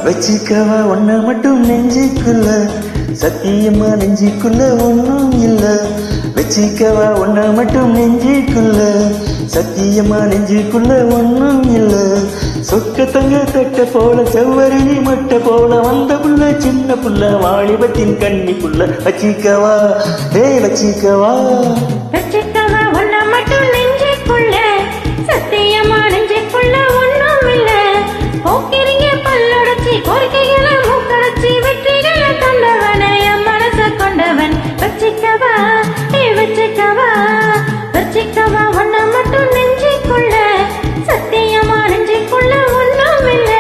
வச்சிக்கவா ஒன்ன மட்டும் நெஞ்சுக்குள்ள, சத்தியமா நெஞ்சுக்குள்ள ஒன்னும் இல்ல. வச்சிக்கவா ஒன்ன மட்டும் நெஞ்சுக்குள்ள, சத்தியமா நெஞ்சுக்குள்ள ஒன்னும் இல்ல. சொக்க தங்க தட்ட போல செவ்வரணி மட்ட போல வந்த புள்ள, சின்ன புள்ள வாலிபத்தின் கண்ணி புள்ள. வச்சிக்கவா வச்சிக்கவா வச்சிக்கவா ஒன்ன மட்டும் நெஞ்சுக்குள்ள, சத்தியமா நெஞ்சுக்குள்ள ஒன்னும் இல்ல. போக்கிரிங்க பல்லொடச்சி கோரிக்கைகளை மூக்கடைச்சி வெற்றிகளை கொண்டவன் என் மனச கொண்டவன். வச்சிக்கவா வச்சிக்கவா வச்சிக்கவா ஒன்ன மட்டும் நெஞ்சுக்குள்ள, சத்தியமா நெஞ்சுக்குள்ள ஒன்னும் இல்ல.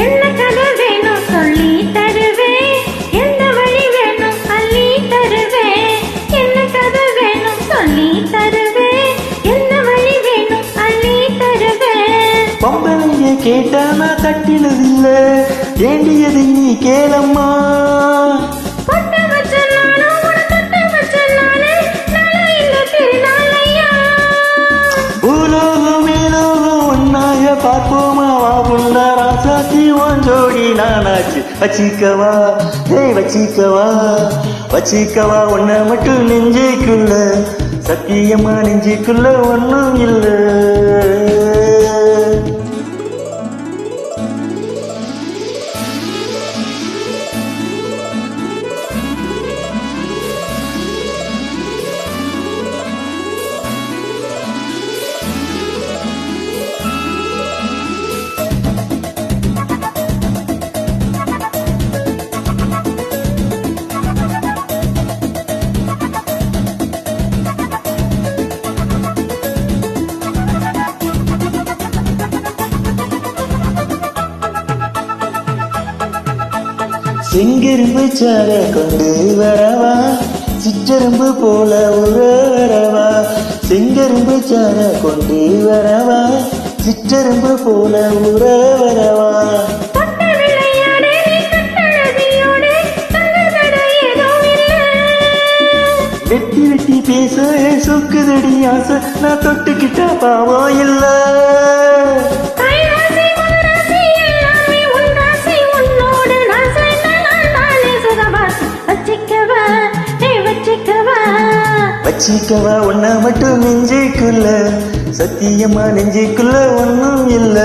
என்ன கதை வேணும் சொல்லி தருவேன், எந்த வழி வேணும் அள்ளி தருவேன். என்ன கதை வேணும் சொல்லி தருவேன், எந்த வழி வேணும் அள்ளி தருவேன். பொம்பளைங்க கேட்டா நான் தட்டினதில்ல, வேண்டியது நீ கேளம்மா. பொட்டு வச்ச நானும் உன தொட்டு வச்ச நானே, நாளா இல்ல திருநாளையா. பூலோகம் மேலோகம் ஒன்னாக பார்ப்போமா, வா புள்ள ராசாத்தி உன் ஜோடி நானாச்சு. வச்சிக்கவா வச்சிக்கவா வச்சிக்கவா ஒன்ன மட்டும் நெஞ்சுக்குள்ள, சத்தியமா நெஞ்சுக்குள்ள ஒன்னும் இல்ல. செங்கரும்பு சார கொண்டு வரவா, சிற்றரும்பு போல உற வரவா. செங்கரும்பு சார கொண்டு வரவா, சிற்றரும்பு போல உற வரவா. தொட்ட விளையாடே நீ கட்டழகியோடே, தங்கதட ஏதோ இல்ல. வெட்டி வெட்டி பேச சொக்குதடி ஆசை, நான் தொட்டுக்கிட்ட பாவம் இல்ல. கைராசி மகராசி எல்லாமே உன் ராசி, உன்னோடு நான் சேர்ந்த நான் தானே சுகவாசி. வச்சிக்கவா வச்சிக்கவா வச்சிக்கவா ஒன்ன மட்டும் நெஞ்சுக்குள்ள, சத்தியமா நெஞ்சுக்குள்ள ஒன்னும் இல்ல.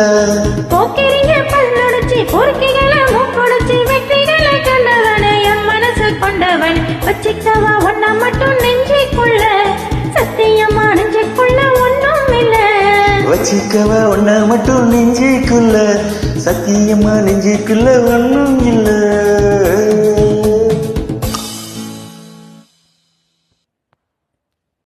போக்கிரிங்க பல்லொடச்சி பொறுக்கிகளை மூக்கொடைச்சி வெற்றிகளை கண்டவன் என் மனச கொண்டவன். வச்சிக்கவா ஒன்ன மட்டும் நெஞ்சுக்குள்ள, சத்தியமா நெஞ்சுக்குள்ள ஒன்னும் இல்ல. வச்சிக்கவா ஒன்ன மட்டும் நெஞ்சுக்குள்ள, சத்தியமா நெஞ்சுக்குள்ள ஒன்னும் இல்ல.